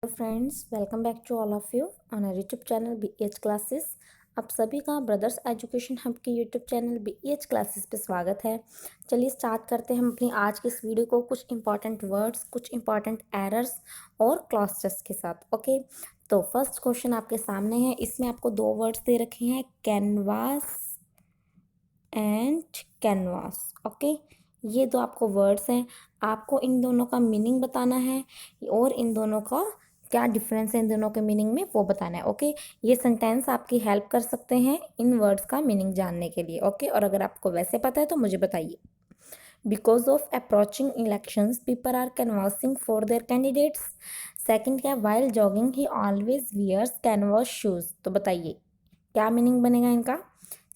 Hello friends, welcome back to all of you on our YouTube channel BEH classes. आप सभी का brothers education hub के YouTube channel BEH classes पे स्वागत है। चलिए स्टार्ट करते हैं हम अपनी आज की इस वीडियो को कुछ इंपॉर्टेंट वर्ड्स, कुछ इंपॉर्टेंट एरर्स और क्लॉज टेस्ट के साथ। ओके, तो फर्स्ट क्वेश्चन आपके सामने है। इसमें आपको दो वर्ड्स दे रखे हैं, कैनवास एंड कैनवास। ओके, ये दो आपको वर्ड्स हैं, आपको इन दोनों का मीनिंग बताना है और इन दोनों का क्या डिफरेंस है इन दोनों के मीनिंग में वो बताना है। ओके, ये सेंटेंस आपकी हेल्प कर सकते हैं इन वर्ड्स का मीनिंग जानने के लिए। ओके, और अगर आपको वैसे पता है तो मुझे बताइए। Because of approaching elections people are canvassing for their candidates. Second क्या, while jogging he always wears canvas shoes. तो बताइए क्या मीनिंग बनेगा इनका।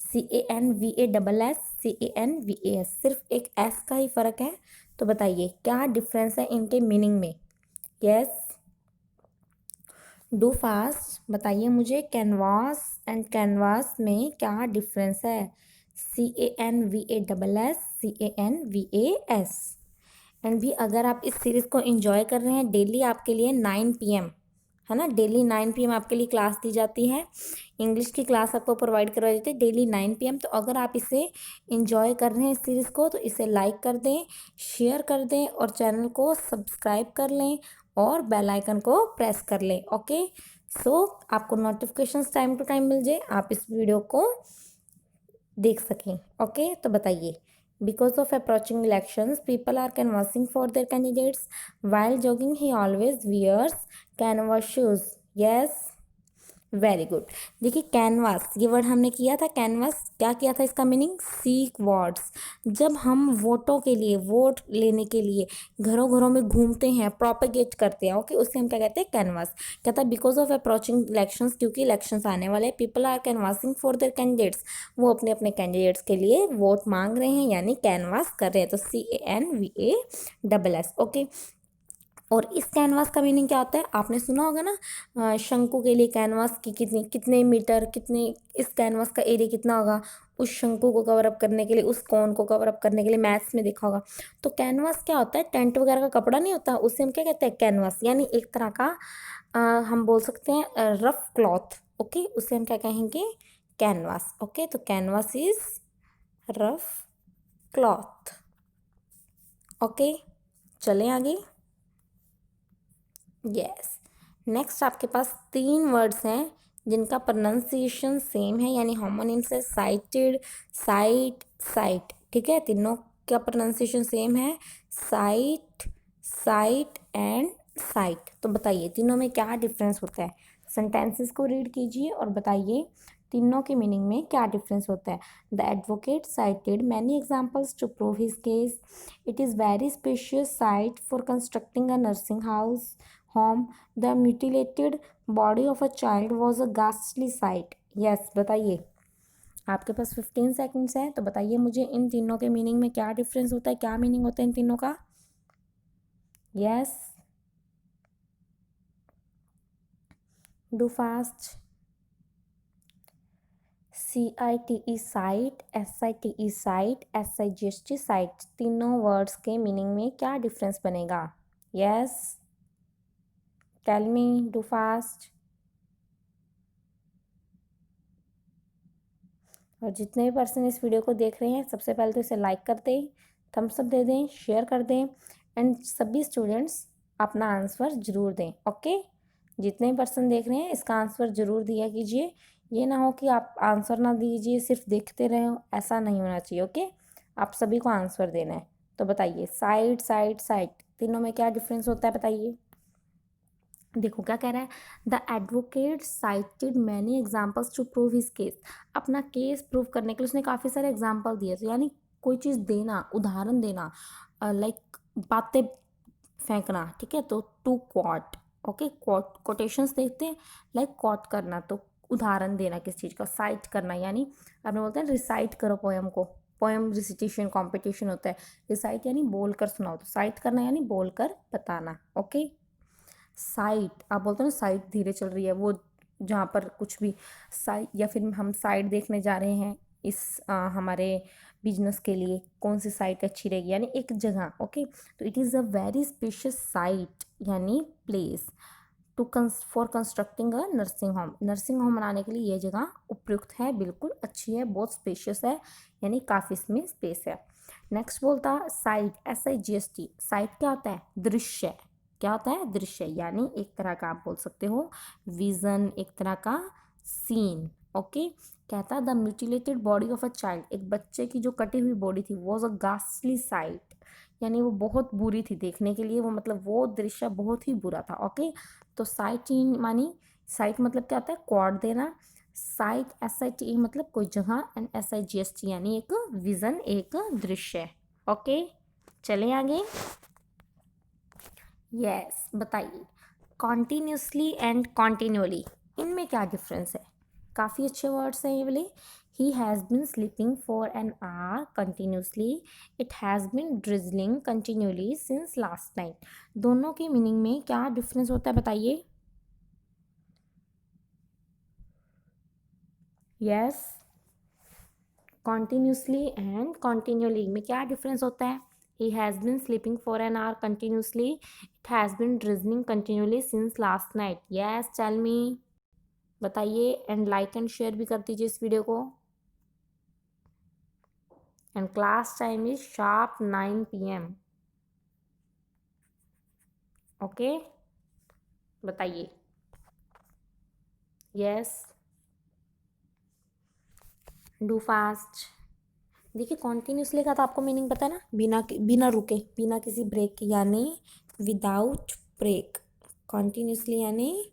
CANVASS, CANVAS, सिर्फ एक एस का ही फर्क है। तो बताइए क्या डिफरेंस है इनके मीनिंग में। यस, डू फास्ट, बताइए मुझे कैनवास एंड कैनवास में क्या डिफरेंस है। CANVASS, CANVAS। एंड भी अगर आप इस सीरीज़ को एंजॉय कर रहे हैं, डेली आपके लिए 9 PM, है ना, डेली 9 PM आपके लिए क्लास दी जाती है। इंग्लिश की क्लास आपको प्रोवाइड करवाई जाती है डेली 9 PM। तो अगर आप इसे एंजॉय कर रहे हैं इस सीरीज़ को, तो इसे लाइक कर दें, शेयर कर दें और चैनल को सब्सक्राइब कर लें और बेल आइकन को प्रेस कर लें। ओके, सो आपको नोटिफिकेशंस टाइम टू टाइम मिल जाए, आप इस वीडियो को देख सकें। ओके, तो बताइए because of approaching elections people are canvassing for their candidates while jogging he always wears canvas shoes. Yes, very good. देखिए कैनवास ये वर्ड हमने किया था, कैनवास क्या किया था, इसका मीनिंग सीक वर्ड्स। जब हम वोटों के लिए, वोट लेने के लिए घरों घरों में घूमते हैं, प्रोपेगेट करते हैं, ओके, उससे हम क्या कहते हैं, कैनवास। कहता है बिकॉज ऑफ अप्रोचिंग इलेक्शंस, क्योंकि इलेक्शंस आने वाले, people are canvassing for their candidates, वो अपने अपने कैंडिडेट्स के लिए वोट मांग रहे हैं यानी कैनवास कर रहे हैं। तो CANVASS। ओके, और इस कैनवास का मीनिंग क्या होता है, आपने सुना होगा ना, शंकु के लिए कैनवास की कितनी, कितने मीटर, कितने, इस कैनवास का एरिया कितना होगा, उस शंकु को कवर अप करने के लिए, उस कोन को कवर अप करने के लिए, मैथ्स में देखा होगा। तो कैनवास क्या होता है, टेंट वगैरह का कपड़ा नहीं होता, उसे हम क्या कहते हैं, कैनवास, यानी एक तरह का हम बोल सकते हैं रफ क्लॉथ। ओके, उसे हम क्या कहेंगे, कैनवास। ओके, तो canvas is rough cloth. Okay, चलें आगे। यस, नेक्स्ट आपके पास तीन वर्ड्स हैं जिनका प्रोनाउंसिएशन सेम है, यानी होमोनिम्स है, साइटेड, साइट, साइट। ठीक है, तीनों का प्रोनाउंसिएशन सेम है, साइट, साइट एंड साइट। तो बताइए तीनों में क्या डिफरेंस होता है। सेंटेंसेस को रीड कीजिए और बताइए तीनों के मीनिंग में क्या डिफरेंस होता है। The advocate cited many examples to prove his case. It is very spacious site for constructing a nursing house home. The mutilated body of a child was a ghastly sight. Yes, बताइए, आपके पास 15 seconds हैं, तो बताइए मुझे इन तीनों के meaning में क्या डिफरेंस होता है, क्या मीनिंग होता है इन तीनों का। Yes, do fast. CITE cite, SITE site, SIGST sight, तीनों वर्ड्स के मीनिंग में क्या डिफरेंस बनेगा। Yes, tell me, do fast. और जितने भी पर्सन इस वीडियो को देख रहे हैं, सबसे पहले तो इसे लाइक कर दें, थम्स अप दे दें, शेयर कर दें एंड सभी स्टूडेंट्स अपना आंसर ज़रूर दें। ओके, जितने भी पर्सन देख रहे हैं इसका आंसर ज़रूर दिया कीजिए। ये ना हो कि आप आंसर ना दीजिए, सिर्फ देखते रहे हो, ऐसा नहीं होना चाहिए। ओके, आप सभी को आंसर देना है। तो बताइए साइड, साइड, साइड, तीनों में क्या डिफरेंस होता है, बताइए। देखो क्या कह रहा है, the advocate cited many examples to prove his case. अपना केस प्रूव करने के लिए उसने काफ़ी सारे एग्जाम्पल दिए। तो यानी कोई चीज़ देना, उदाहरण देना, लाइक बातें फेंकना। ठीक है, तो to quote. Okay, quote quotations देखते हैं, लाइक क्वाट करना, तो उदाहरण देना किस चीज़ का, साइट करना, यानी आपने बोलते हैं रिसाइट करो पोएम को, पोएम रिसिटेशन कॉम्पिटिशन होता है। रिसाइट यानी बोल कर सुनाओ, तो साइट करना यानी बोल कर बताना। ओके, साइट आप बोलते हो ना, साइट धीरे चल रही है, वो जहाँ पर कुछ भी साइट, या फिर हम साइट देखने जा रहे हैं इस हमारे बिजनेस के लिए, कौन सी साइट अच्छी रहेगी, यानी एक जगह। ओके, तो it is a very spacious site यानी place for constructing a nursing home, nursing home बनाने के लिए ये जगह उपयुक्त है, बिल्कुल अच्छी है, बहुत स्पेशियस है, यानी काफ़ी इसमें स्पेस है। नेक्स्ट बोलता है साइट, SIGST, साइट क्या होता है? दृश्य। क्या होता है? दृश्य, यानी एक तरह का आप बोल सकते हो विजन, एक तरह का सीन। ओके, कहता है the mutilated body of a child, एक बच्चे की जो कटी हुई बॉडी थी, वॉज अ गास्टली साइट, यानी वो बहुत बुरी थी देखने के लिए, वो मतलब वो दृश्य बहुत ही बुरा था। ओके, तो साइट मानी, साइट मतलब क्या होता है? क्वाड देना। साइट SITE मतलब कोई जगह, एंड SIGST यानी एक विजन, एक दृश्य। ओके, चले आगे। यस, बताइए कॉन्टिन्यूसली एंड कॉन्टिन्यूअली, इनमें क्या डिफरेंस है? काफ़ी अच्छे वर्ड्स हैं ये वाले। ही has been sleeping for an hour continuously, it has been drizzling continually since last night, दोनों के मीनिंग में क्या डिफरेंस होता है बताइए। यस, कॉन्टिन्यूसली एंड कॉन्टिन्यूअली में क्या डिफरेंस होता है? He has been sleeping for an hour continuously, it has been drizzling continually since last night. Yes, tell me, बताइए, एंड लाइक एंड शेयर भी कर दीजिए इस वीडियो को। And class time is sharp 9 PM। Okay, बताइए। Yes, do fast. देखिए continuously का तो आपको मीनिंग पता है ना, बिना रुके, बिना किसी ब्रेक के, यानी विदाउट ब्रेक। कॉन्टिन्यूसली यानी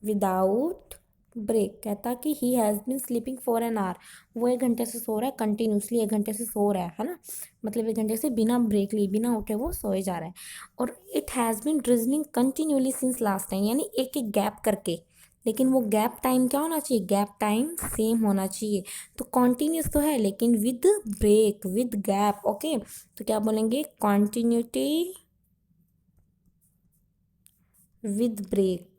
विदाउट ब्रेक। कहता कि ही has been sleeping for an our, वो 1 घंटे से सो रहा है, कंटिन्यूसली 1 घंटे से सो रहा है ना, मतलब 1 घंटे से बिना ब्रेक लिए, बिना उठे वो सोए जा रहा है। और it has been drizzling continually since last time, यानी एक एक गैप करके, लेकिन वो गैप टाइम क्या होना चाहिए? गैप टाइम सेम होना चाहिए। तो कॉन्टिन्यूस तो है लेकिन with break, with gap. Okay, तो क्या बोलेंगे? Continuity with break.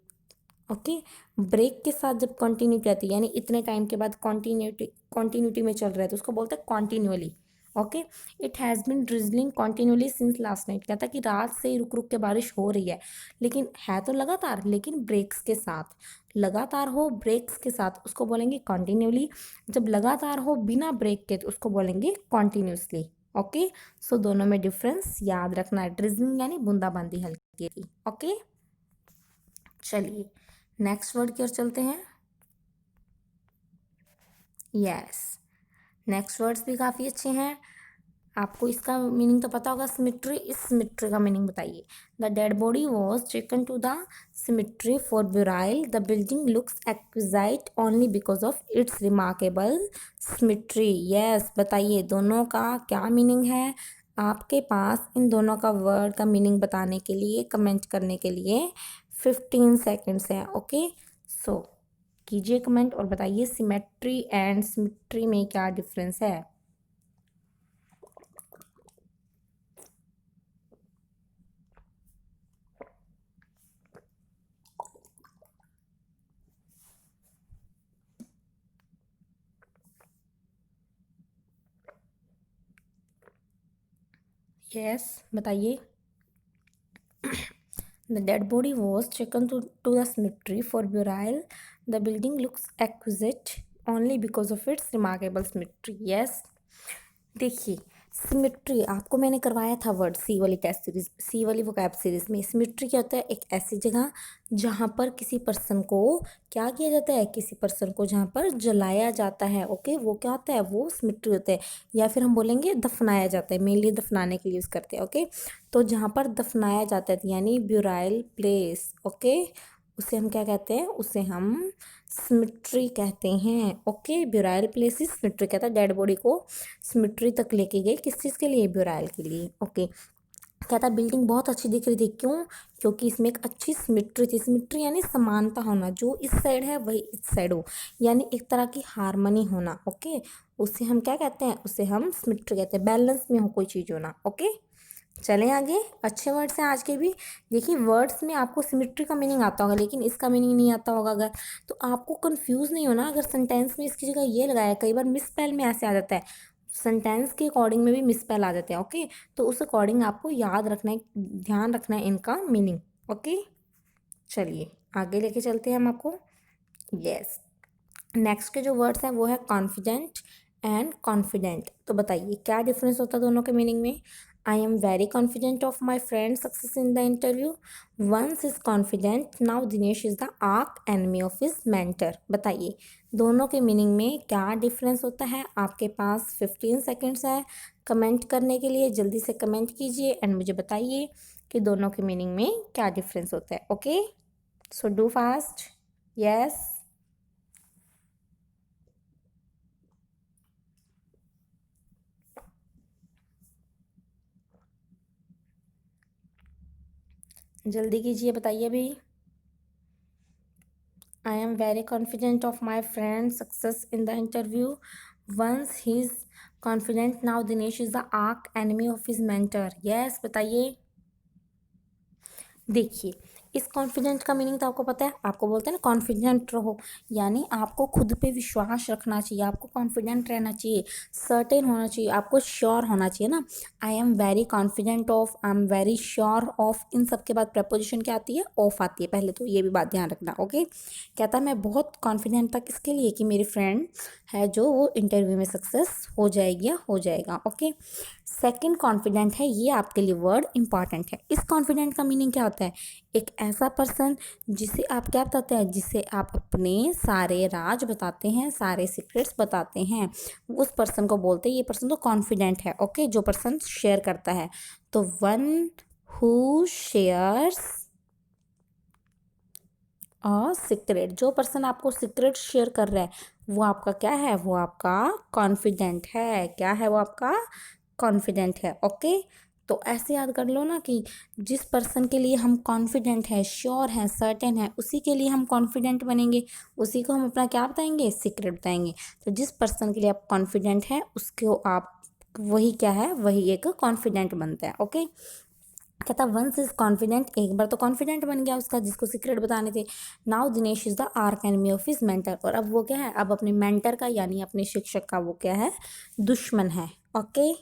Okay, break के साथ जब कंटिन्यूटी आती है, यानी इतने टाइम के बाद कंटिन्यूटी में चल रहा है, तो उसको बोलते हैं continually. Okay, it has been drizzling continually since last night, कहता है कि रात से ही रुक रुक के बारिश हो रही है, लेकिन है तो लगातार, लेकिन ब्रेक्स के साथ। लगातार हो ब्रेक्स के साथ उसको बोलेंगे कॉन्टिन्यूअली, जब लगातार हो बिना ब्रेक के तो उसको बोलेंगे कॉन्टिन्यूसली। ओके, सो दोनों में डिफरेंस याद रखना है। ड्रिजलिंग यानी बूंदाबांदी हल्की की। ओके, चलिए नेक्स्ट वर्ड की ओर चलते हैं। यस, नेक्स्ट वर्ड्स भी काफ़ी अच्छे हैं। आपको इसका मीनिंग तो पता होगा, सिमिट्री। इस सिमिट्री का मीनिंग बताइए। The dead body was taken to the cemetery for burial, the building looks exquisite only because of its remarkable symmetry. Yes, बताइए दोनों का क्या मीनिंग है। आपके पास इन दोनों का वर्ड का मीनिंग बताने के लिए, कमेंट करने के लिए 15 सेकेंड्स हैं। ओके, सो कीजिए कमेंट और बताइए सिमेट्री एंड सिमिट्री में क्या डिफरेंस है। यस, बताइए। The dead body was taken to the cemetery for burial. The building looks exquisite only because of its remarkable symmetry. Yes. देखिए सिमिट्री आपको मैंने करवाया था वर्ड सी वाली टेस्ट सीरीज, सी वाली वोकैब सीरीज में। सिमिट्री क्या होता है? एक ऐसी जगह जहाँ पर किसी पर्सन को क्या किया जाता है? किसी पर्सन को जहाँ पर जलाया जाता है। ओके, वो क्या होता है? वो सिमिट्री होता है। या फिर हम बोलेंगे दफनाया जाता है, मेनली दफनाने के लिए यूज़ करते हैं। ओके, तो जहाँ पर दफनाया जाता है यानी ब्यूराइल प्लेस। ओके, उसे हम क्या कहते हैं? उसे हम सिमिट्री कहते हैं। Okay, burial place is cemetery. कहता है डेड बॉडी को सिमिट्री तक लेके गए, किस चीज़ के लिए? ब्यूराइल के लिए। ओके, कहता है बिल्डिंग बहुत अच्छी दिख रही थी, क्यों? क्योंकि इसमें एक अच्छी सिमिट्री थी। सिमिट्री यानी समानता होना, जो इस साइड है वही इस साइड हो, यानी एक तरह की हारमोनी होना। ओके, उसे हम क्या कहते हैं? उसे हम सिमिट्री कहते हैं, बैलेंस में हो कोई चीज़ होना। ओके, चलें आगे। अच्छे वर्ड्स हैं आज के भी। देखिए वर्ड्स में आपको सिमिट्री का मीनिंग आता होगा, लेकिन इसका मीनिंग नहीं आता होगा अगर, तो आपको कंफ्यूज नहीं होना। अगर सेंटेंस में इसकी जगह ये लगाया, कई बार मिसस्पेल में ऐसे आ जाता है, सेंटेंस के अकॉर्डिंग में भी मिसस्पेल आ जाते हैं। ओके, तो उस अकॉर्डिंग आपको याद रखना है, ध्यान रखना है इनका मीनिंग। ओके, चलिए आगे लेके चलते हैं हम आपको। यस, नेक्स्ट के जो वर्ड्स हैं वो है कॉन्फिडेंट एंड कॉन्फिडेंट। तो बताइए क्या डिफरेंस होता है दोनों के मीनिंग में। I am very confident of my friend success in the interview, once is confident now Dinesh is the arch enemy of his mentor. बताइए दोनों के मीनिंग में क्या डिफरेंस होता है। आपके पास 15 सेकेंड्स है कमेंट करने के लिए, जल्दी से कमेंट कीजिए एंड मुझे बताइए कि दोनों के मीनिंग में क्या डिफरेंस होता है। Okay, so do fast. Yes, जल्दी कीजिए, बताइए अभी। I am very confident of my friend success in the interview, once he is confident now Dinesh is the arch enemy of his mentor. Yes, बताइए। देखिए इस कॉन्फिडेंट का मीनिंग तो आपको पता है, आपको बोलते हैं ना कॉन्फिडेंट रहो, यानी आपको खुद पे विश्वास रखना चाहिए, आपको कॉन्फिडेंट रहना चाहिए, सर्टेन होना चाहिए, आपको श्योर होना चाहिए ना। I am very confident of, I am very sure of, इन सब के बाद प्रपोजिशन क्या आती है, ऑफ आती है पहले, तो ये भी बात ध्यान रखना। ओके, कहता मैं बहुत कॉन्फिडेंट था किसके लिए, कि मेरी फ्रेंड है जो वो इंटरव्यू में सक्सेस हो जाएगी या हो जाएगा। ओके, सेकंड कॉन्फिडेंट है, ये आपके लिए वर्ड इंपॉर्टेंट है। इस कॉन्फिडेंट का मीनिंग क्या होता है, एक ऐसा पर्सन जिसे आप क्या बताते हैं, जिसे आप अपने सारे राज बताते हैं, सारे सीक्रेट्स बताते हैं, उस पर्सन को बोलते हैं ये पर्सन तो कॉन्फिडेंट है। ओके, जो पर्सन शेयर करता है, तो one who shares a secret, जो पर्सन आपको सीक्रेट शेयर कर रहा है वो आपका क्या है, वो आपका कॉन्फिडेंट है। क्या है, वो आपका कॉन्फिडेंट है। ओके, तो ऐसे याद कर लो ना कि जिस पर्सन के लिए हम कॉन्फिडेंट है, श्योर है, सर्टेन है, उसी के लिए हम कॉन्फिडेंट बनेंगे, उसी को हम अपना क्या बताएंगे, सीक्रेट बताएंगे। तो जिस पर्सन के लिए आप कॉन्फिडेंट है उसको आप, वही क्या है, वही एक कॉन्फिडेंट बनता है। ओके, कहता वंस इज कॉन्फिडेंट, एक बार तो कॉन्फिडेंट बन गया उसका जिसको सीक्रेट बताने थे। Now Dinesh is the arch enemy of his mentor, और अब वो क्या है, अब अपने मेंटर का यानी अपने शिक्षक का वो क्या है, दुश्मन है। ओके,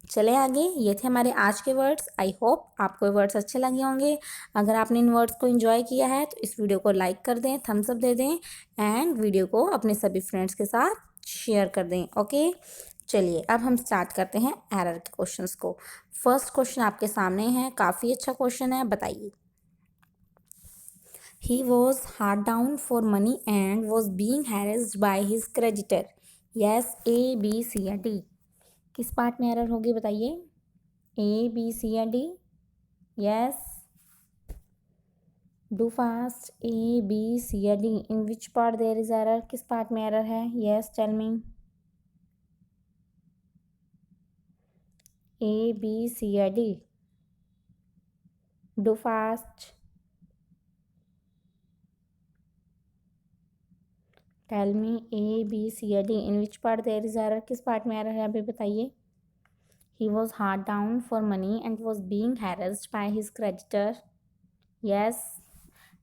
चले आगे। ये थे हमारे आज के वर्ड्स। आई होप आपको ये वर्ड्स अच्छे लगे होंगे। अगर आपने इन वर्ड्स को एंजॉय किया है तो इस वीडियो को लाइक कर दें, थम्स अप दे दें एंड वीडियो को अपने सभी फ्रेंड्स के साथ शेयर कर दें। ओके, चलिए अब हम स्टार्ट करते हैं एरर के क्वेश्चंस को। फर्स्ट क्वेश्चन आपके सामने है, काफ़ी अच्छा क्वेश्चन है, बताइए। He was hard down for money and was being harassed by his creditor. Yes, A, B, C या D? किस पार्ट में एरर होगी बताइए, A, B, C या D? Yes, do fast. A, B, C या D? In which part there is error? किस part में error है? Yes, tell me. A, B, C या D? Do fast. Tell me, A B C या D, in which part there is error? किस part में error है अभी बताइए। He was hard down for money and was being harassed by his creditor. Yes,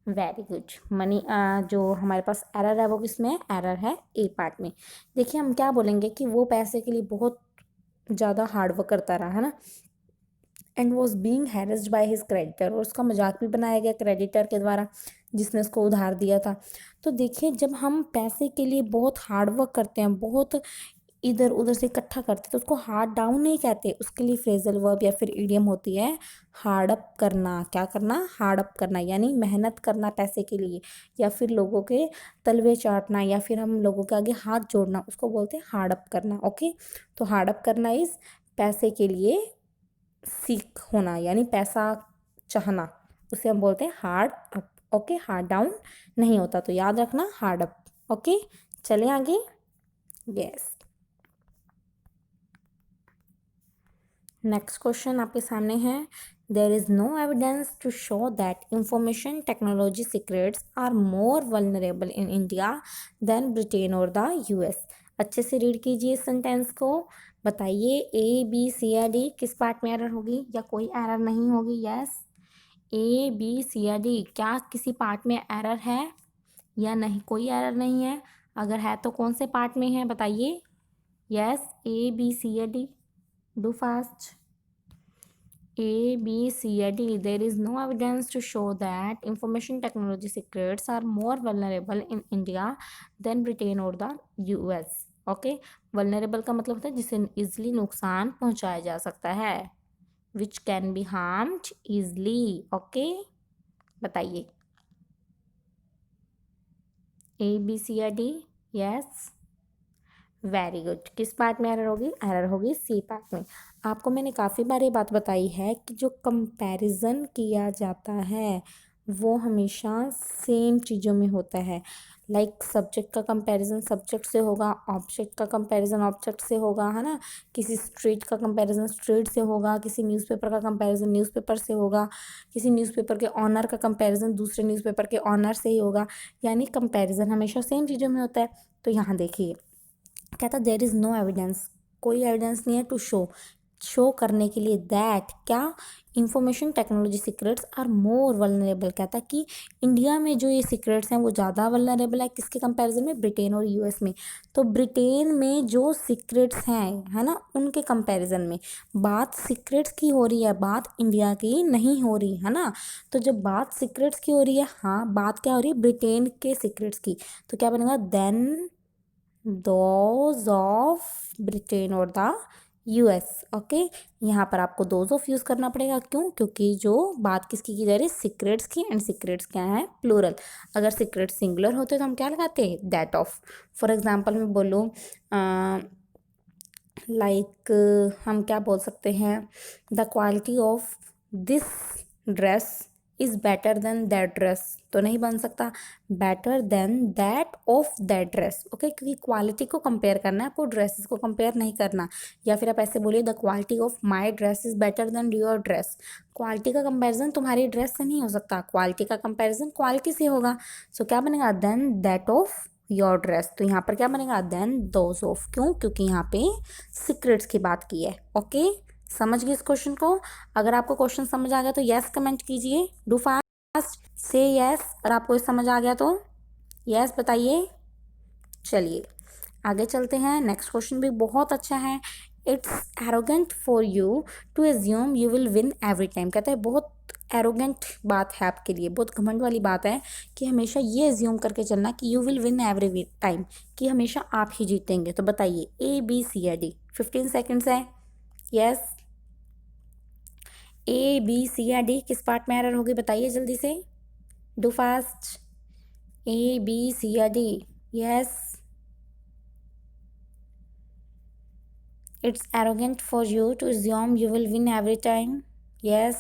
very good. Money जो हमारे पास error है वो किस में एरर है, ए पार्ट में। देखिए हम क्या बोलेंगे कि वो पैसे के लिए बहुत ज़्यादा हार्डवर्क करता रहा है ना, and was being harassed by his creditor, और उसका मजाक भी बनाया गया क्रेडिटर के द्वारा जिसने उसको उधार दिया था। तो देखिए जब हम पैसे के लिए बहुत हार्डवर्क करते हैं, बहुत इधर उधर से इकट्ठा करते हैं, तो उसको हार्ड डाउन नहीं कहते, उसके लिए फ्रेजल वर्ब या फिर इडियम होती है हार्ड अप करना। क्या करना, हार्ड अप करना, यानी मेहनत करना पैसे के लिए, या फिर लोगों के तलवे चाटना, या फिर हम लोगों के आगे हाथ जोड़ना, उसको बोलते हैं हार्ड अप करना। ओके, तो हार्ड अप करना इज पैसे के लिए सीख होना, यानी पैसा चाहना, उसे हम बोलते हैं hard up. Okay, hard down नहीं होता, तो याद रखना हार्ड अप। ओके, चले आगे। यस, नेक्स्ट क्वेश्चन आपके सामने है, there is no evidence to show that information technology secrets are more vulnerable in India than Britain और द यूएस। अच्छे से रीड कीजिए इस सेंटेंस को, बताइए ए बी सी या डी, किस पार्ट में एरर होगी, या कोई एरर नहीं होगी। यस, ए बी सी या डी, क्या किसी पार्ट में एरर है या नहीं, कोई एरर नहीं है, अगर है तो कौन से पार्ट में है बताइए। यस, ए बी सी या D? Do fast. A, B, C, or D. There is no evidence to show that information technology secrets are more vulnerable in India than Britain or the US. Okay, vulnerable का मतलब होता है जिसे easily नुकसान पहुंचाया जा सकता है, which can be harmed easily. Okay, बताइए A, B, C या D. Yes. Very good. किस पार्ट में एरर होगी? एरर होगी सी पार्ट में. आपको मैंने काफ़ी बार ये बात बताई है कि जो कंपैरिजन किया जाता है वो हमेशा सेम चीज़ों में होता है. लाइक सब्जेक्ट का कंपैरिजन सब्जेक्ट से होगा, ऑब्जेक्ट का कंपैरिजन ऑब्जेक्ट से होगा, है ना. किसी स्ट्रीट का कंपैरिजन स्ट्रीट से होगा, किसी न्यूज़पेपर का कंपैरिजन न्यूज़पेपर से होगा, किसी न्यूज़पेपर के ऑनर का कंपैरिजन दूसरे न्यूज़पेपर के ऑनर से ही होगा. यानी कंपैरिजन हमेशा सेम चीज़ों में होता है. तो यहाँ देखिए क्या था, देर इज़ नो एविडेंस, कोई एविडेंस नहीं है टू शो करने के लिए दैट क्या information technology secrets are more vulnerable. कहता कि इंडिया में जो ये सीक्रेट्स हैं वो ज़्यादा वल्नरेबल है किसके कंपैरिजन में? ब्रिटेन और यूएस में. तो ब्रिटेन में जो सीक्रेट्स हैं, है ना, उनके कंपैरिजन में बात सीक्रेट्स की हो रही है, बात इंडिया की नहीं हो रही, है ना. तो जब बात सीक्रेट्स की हो रही है, हाँ, बात क्या हो रही है? ब्रिटेन के सीक्रेट्स की. तो क्या बनेगा? देन दोज ऑफ ब्रिटेन और द यूएस. ओके, यहाँ पर आपको दोज ऑफ यूज़ करना पड़ेगा. क्यों? क्योंकि जो बात किसकी की जा रही है? सीक्रेट्स की. एंड सीक्रेट्स क्या है? प्लूरल. अगर सीक्रेट सिंगुलर होते तो हम क्या लगाते? That of. फॉर एग्जाम्पल मैं बोलूँ लाइक हम क्या बोल सकते हैं? The quality of this dress is better than that dress. तो नहीं बन सकता. Better than that of that dress. Okay, क्योंकि क्वालिटी को कंपेयर करना है आपको, ड्रेसेस को कंपेयर नहीं करना. या फिर आप ऐसे बोलिए the quality of my dress is better than your dress. Quality का कंपेरिजन तुम्हारी ड्रेस से नहीं हो सकता, क्वालिटी का कंपेरिजन क्वालिटी से होगा. सो क्या बनेगा? Than that of your dress. तो यहाँ पर क्या बनेगा? Than those of. क्यों? क्योंकि यहाँ पे सीक्रेट्स की बात की है. ओके, समझ गए इस क्वेश्चन को? अगर आपको क्वेश्चन समझ आ गया तो यस कमेंट कीजिए. डू फास्ट से यस. और आपको इस समझ आ गया तो यस बताइए. चलिए आगे चलते हैं. नेक्स्ट क्वेश्चन भी बहुत अच्छा है. It's arrogant for you to assume you will win every time. कहता है बहुत एरोगेंट बात है आपके लिए, बहुत घमंड वाली बात है कि हमेशा ये एज्यूम करके चलना कि you will win every time, कि हमेशा आप ही जीतेंगे. तो बताइए ए, बी, सी या डी. 15 सेकेंड्स है. यस, ए, बी, सी या डी. किस पार्ट में एरर होगी बताइए जल्दी से. Do fast. A, B, C या D. Yes, it's arrogant for you to assume you will win every time. Yes,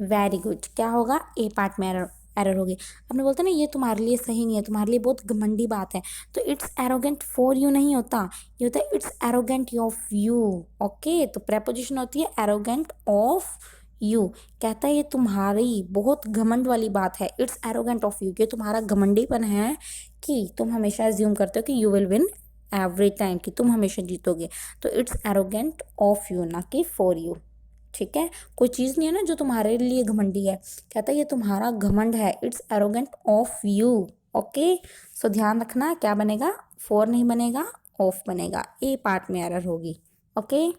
very good. क्या होगा? ए पार्ट में एरर एरर होगी. आपने बोलते ना ये तुम्हारे लिए सही नहीं है, तुम्हारे लिए बहुत घमंडी बात है. तो इट्स एरोगेंट फॉर यू नहीं होता, ये होता है it's arrogant of you. Okay, तो प्रेपोजिशन होती है एरोगेंट ऑफ यू. कहता है ये तुम्हारी बहुत घमंड वाली बात है. इट्स एरोगेंट ऑफ यू, ये तुम्हारा घमंडीपन है कि तुम हमेशा एज्यूम करते हो कि you will win every time, कि तुम हमेशा जीतोगे. तो इट्स एरोगेंट ऑफ यू, ना कि फॉर यू. ठीक है, कोई चीज़ नहीं है ना जो तुम्हारे लिए घमंडी है. कहता है ये तुम्हारा घमंड है. It's arrogant of you. Okay, so ध्यान रखना क्या बनेगा? फॉर नहीं बनेगा, ऑफ बनेगा. ए पार्ट में एरर होगी. ओके,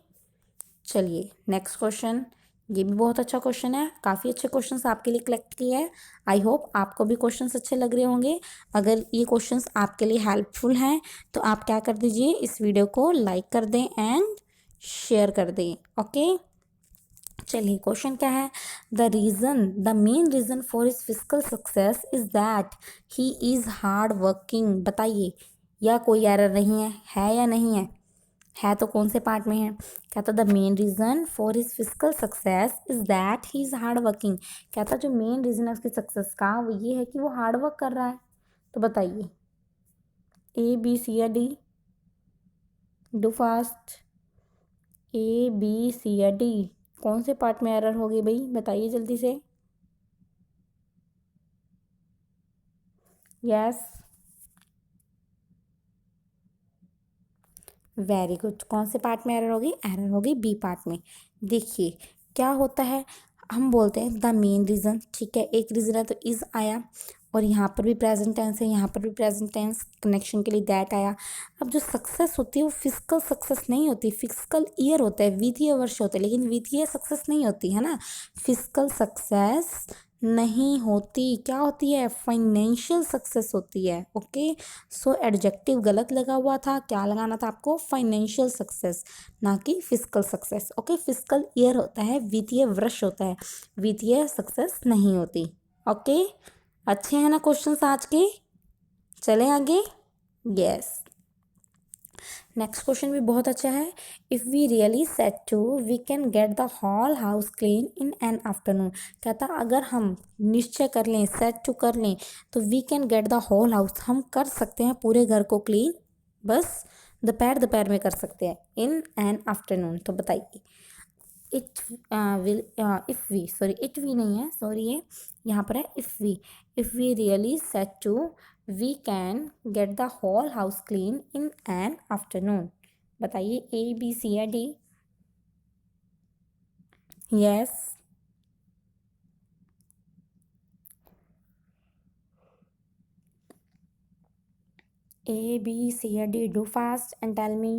चलिए नेक्स्ट क्वेश्चन. ये भी बहुत अच्छा क्वेश्चन है. काफ़ी अच्छे क्वेश्चंस आपके लिए कलेक्ट किए हैं. आई होप आपको भी क्वेश्चंस अच्छे लग रहे होंगे. अगर ये क्वेश्चंस आपके लिए हेल्पफुल हैं तो आप क्या कर दीजिए, इस वीडियो को लाइक कर दें एंड शेयर कर दें. ओके, चलिए क्वेश्चन क्या है? The main reason for his physical success is that he is hard working. बताइए, या कोई एरर नहीं है या नहीं है तो कौन से पार्ट में है? कहता the main reason for his physical success is that he is hard working. कहता जो मेन रीज़न है उसकी सक्सेस का वो ये है कि वो हार्ड वर्क कर रहा है. तो बताइए ए, बी, सी या D. Do fast. A, B, C या डी. कौन से पार्ट में एरर होगी भाई बताइए जल्दी से. Yes, very good. कौन से पार्ट में एरर होगी? एरर होगी बी पार्ट में. देखिए क्या होता है, हम बोलते हैं द मेन रीज़न. ठीक है, एक रीज़न है तो इज़ आया और यहाँ पर भी प्रेजेंट टेंस है, यहाँ पर भी प्रेजेंट टेंस, कनेक्शन के लिए दैट आया। अब जो सक्सेस होती है वो फिजिकल सक्सेस नहीं होती, फिजिकल ईयर होता है, वित्तीय वर्ष होता है, लेकिन वित्तीय सक्सेस नहीं होती है ना, फिजिकल सक्सेस नहीं होती। क्या होती है? फाइनेंशियल सक्सेस होती है। ओके, सो एडजेक्टिव गलत लगा हुआ था, क्या लगाना था आपको? फाइनेंशियल सक्सेस, ना कि physical success. Okay, physical year होता है, वित्तीय वर्ष होता है, वित्तीय सक्सेस नहीं होती। ओके, अच्छे हैं ना क्वेश्चंस आज के? चलें आगे। यस, नेक्स्ट क्वेश्चन भी बहुत अच्छा है। If we really set to we can get the whole house clean in an afternoon. कहता अगर हम निश्चय कर लें, सेट टू कर लें, तो we can get the whole house, हम कर सकते हैं पूरे घर को क्लीन, बस दोपहर दोपहर में कर सकते हैं, इन एन आफ्टरनून। तो बताइए, it will, if we, sorry it we नहीं है, सॉरी ये यहाँ पर है if we really set to we can get the whole house clean in an afternoon. बताइए, ए बी सी या D? Yes, A B C या D? Do fast and tell me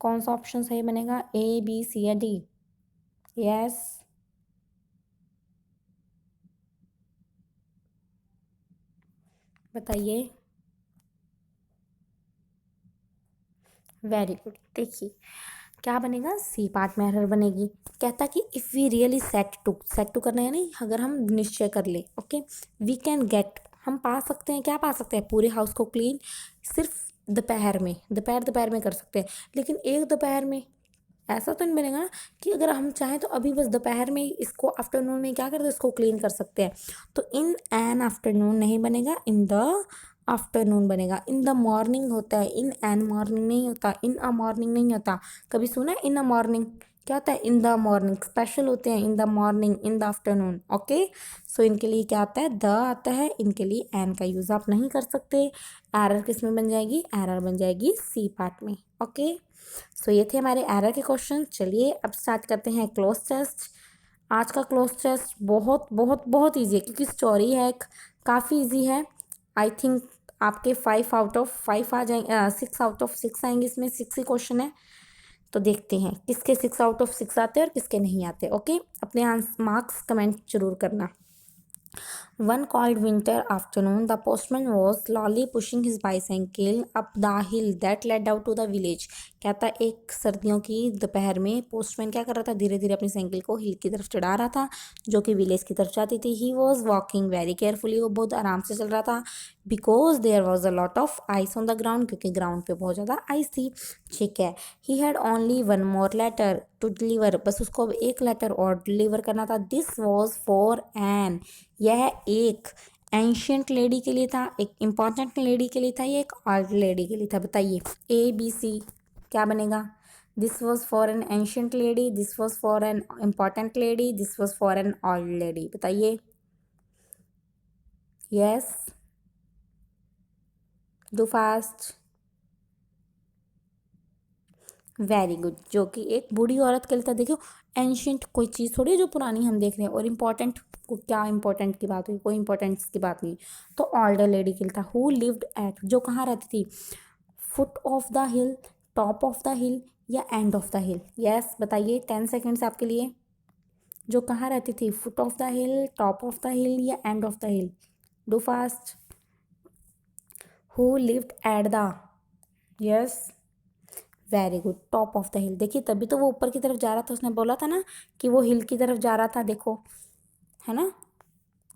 कौन सा ऑप्शन सही बनेगा, ए बी सी या D? Yes, बताइए। Very good. देखिए क्या बनेगा, सी पार्ट में एरर बनेगी। कहता कि if we really set to करना है, यानी अगर हम निश्चय कर ले, ओके, वी कैन गेट, हम पा सकते हैं, क्या पा सकते हैं? पूरे हाउस को क्लीन सिर्फ दोपहर में, दोपहर दोपहर में कर सकते हैं, लेकिन एक दोपहर में ऐसा तो नहीं बनेगा ना कि अगर हम चाहें तो अभी बस दोपहर में इसको, आफ्टरनून में क्या करते हैं, इसको क्लीन कर सकते हैं। तो इन एन आफ्टरनून नहीं बनेगा, इन द आफ्टरनून बनेगा। इन द मॉर्निंग होता है, इन एन मॉर्निंग नहीं होता, इन अ मॉर्निंग नहीं होता। कभी सुना है इन अ मॉर्निंग? क्या होता है? इन द मॉर्निंग। स्पेशल होते हैं in the morning, in the afternoon. Okay, so इनके लिए क्या आता है? द आता है, इनके लिए एन का यूज़ आप नहीं कर सकते। एरर किस में बन जाएगी? एरर बन जाएगी सी पार्ट में। ओके, सो ये थे हमारे एरर के क्वेश्चन। चलिए अब स्टार्ट करते हैं क्लोज टेस्ट। आज का क्लोज टेस्ट बहुत बहुत बहुत ईजी है, क्योंकि स्टोरी है, काफ़ी ईजी है। आई थिंक आपके 5 आउट ऑफ 5 आ जाएंगे, 6 आउट ऑफ 6 आएंगे, इसमें 6 ही क्वेश्चन है। तो देखते हैं किसके 6 आउट ऑफ 6 आते हैं और किसके नहीं आते। ओके, अपने मार्क्स कमेंट जरूर करना। One cold winter afternoon, the postman was slowly pushing his bicycle up the hill that led out to the village. कहता एक सर्दियों की दोपहर में पोस्टमैन क्या कर रहा था? धीरे धीरे अपनी साइकिल को हिल की तरफ चढ़ा रहा था, जो कि विलेज की तरफ जाती थी। He was walking very carefully, वो बहुत आराम से चल रहा था। Because there was a lot of ice on the ground, क्योंकि ग्राउंड पे बहुत ज़्यादा आइस थी। ठीक है, he had only one more letter to deliver, बस उसको अब एक लेटर और डिलीवर करना था। दिस वॉज फॉर एन, यह एक एंशियंट लेडी के लिए था, एक इम्पॉर्टेंट लेडी के लिए था, या एक ओल्ड लेडी के लिए था? बताइए, ए बी सी क्या बनेगा? This was for an ancient lady, this was for an important lady, this was for an old lady. बताइए। Yes, do fast. Very good, जो कि एक बूढ़ी औरत के लिए था। देखो, एंशियंट कोई चीज़ थोड़ी है जो पुरानी हम देख रहे हैं, और इम्पॉर्टेंट को क्या इम्पोर्टेंट की बात हुई? कोई इंपॉर्टेंस की बात नहीं। तो ओल्डर लेडी के लिए था। हु लिव्ड एट, जो कहाँ रहती थी? Foot of the hill, top of the hill, या end of the hill? Yes, बताइए, 10 सेकेंड्स आपके लिए। जो कहाँ रहती थी? Foot of the hill, top of the hill, या end of the hill? Do fast. Who lived at the, yes, very good, top of the hill. देखिए, तभी तो वो ऊपर की तरफ जा रहा था, उसने बोला था ना कि वो हिल की तरफ जा रहा था। देखो, है ना,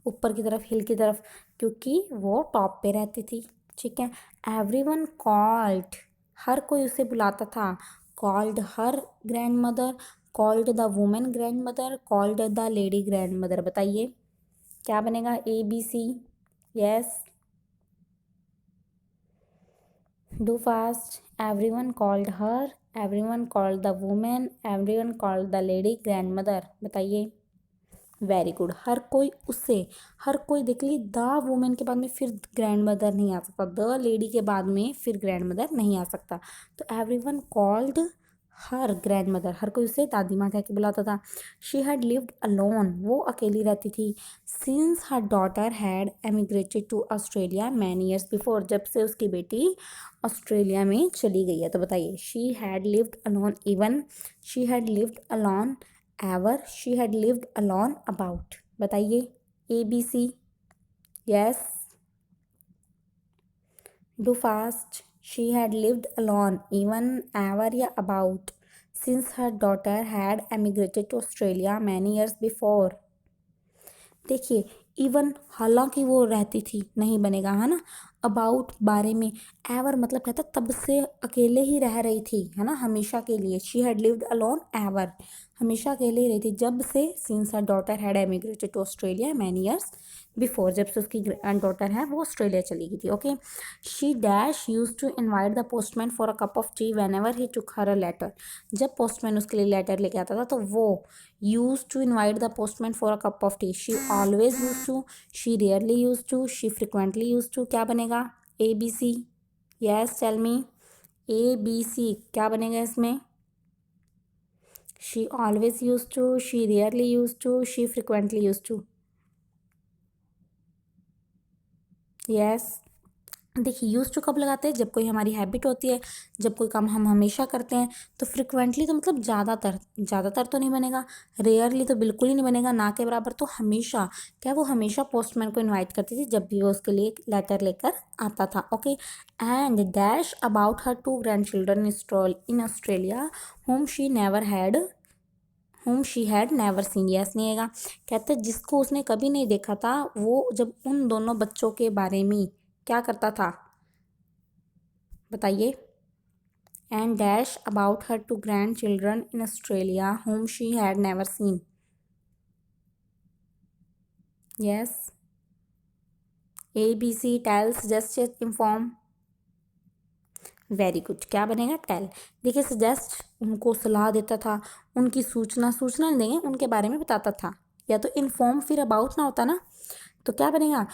ऊपर की तरफ, हिल की तरफ, क्योंकि वो टॉप पे रहती थी। ठीक है, एवरीवन कॉल्ड, हर कोई उसे बुलाता था। Called her grandmother, called the women grandmother, called the lady grandmother. बताइए क्या बनेगा, A B C? Yes, do fast. Everyone called her, everyone called the women, everyone called the lady grandmother. बताइए। Very good, हर कोई उससे, हर कोई, देख ली, the women के बाद में फिर ग्रैंड मदर नहीं आ सकता, द लेडी के बाद में फिर ग्रैंड मदर नहीं आ सकता। तो everyone called her grandmother, हर कोई उसे दादी माँ कह के बुलाता था। शी हैड लिव्ड अलोन, वो अकेली रहती थी। Since her daughter had emigrated to Australia many years before, जब से उसकी बेटी ऑस्ट्रेलिया में चली गई है। तो बताइए, she had lived alone even, she had lived alone ever, she had lived alone about. बताइए ABC। Yes, do fast. She had lived alone even, ever या about, since her daughter had emigrated to Australia many years before. देखिए, even हालांकि वो रहती थी नहीं बनेगा, है ना। अबाउट बारे में, एवर मतलब कहता तब से अकेले ही रह रही थी, है ना, हमेशा के लिए। She had lived alone ever, हमेशा अकेले ही रही थी जब से। Since her daughter had emigrated to Australia many years before, जब से उसकी डॉटर है वो ऑस्ट्रेलिया चली गई थी। Okay, she dash use to invite the postman for a cup of tea whenever he took her a letter, जब postman उसके लिए लेटर लेके आता था तो वो used to invite the postman for a cup of tea, she always used to, she rarely used to, she frequently used to। क्या बनेगा ABC। yes tell me ABC क्या बनेगा इसमें। she always used to, she rarely used to, she frequently used to। yes, देखिए, use to कब लगाते हैं, जब कोई हमारी हैबिट होती है, जब कोई काम हम हमेशा करते हैं। तो फ्रिक्वेंटली तो मतलब ज़्यादातर, ज़्यादातर तो नहीं बनेगा। रेयरली तो बिल्कुल ही नहीं बनेगा, ना के बराबर। तो हमेशा, क्या वो हमेशा पोस्टमैन को इनवाइट करती थी जब भी वो उसके लिए लेटर लेकर आता था। Okay, and dash about her 2 grandchildren in Australia whom she had never seen। Yes नहीं आएगा। कहते जिसको उसने कभी नहीं देखा था, वो जब उन दोनों बच्चों के बारे में क्या करता था, बताइए। And dash about her 2 grandchildren in Australia whom she had never seen। Yes, ABC tell, suggest, inform. Very good, क्या बनेगा टेल। देखिए, सजेस्ट उनको सलाह देता था, उनकी सूचना नहीं देंगे, उनके बारे में बताता था। या तो इन्फॉर्म फिर अबाउट ना होता ना, तो क्या बनेगा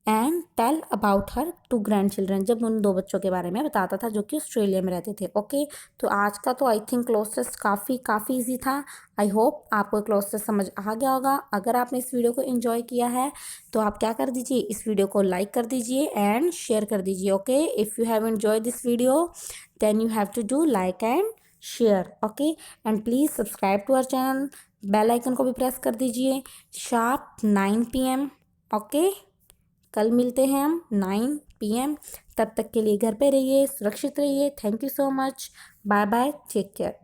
and tell about her 2 grandchildren, जब उन 2 बच्चों के बारे में बताता था जो कि ऑस्ट्रेलिया में रहते थे। ओके, तो आज का तो आई थिंक क्लोज टेस्ट काफ़ी इजी था। आई होप आपको क्लोज टेस्ट समझ आ गया होगा। अगर आपने इस वीडियो को एंजॉय किया है तो आप क्या कर दीजिए, इस वीडियो को लाइक कर दीजिए एंड शेयर कर दीजिए। Okay, if you have enjoy this video then you have to do like and share. Okay, and please subscribe to our channel, bell icon को भी प्रेस कर दीजिए। Sharp 9 PM। ओके, कल मिलते हैं हम 9 PM। तब तक के लिए घर पे रहिए, सुरक्षित रहिए। Thank you so much, bye bye, take care.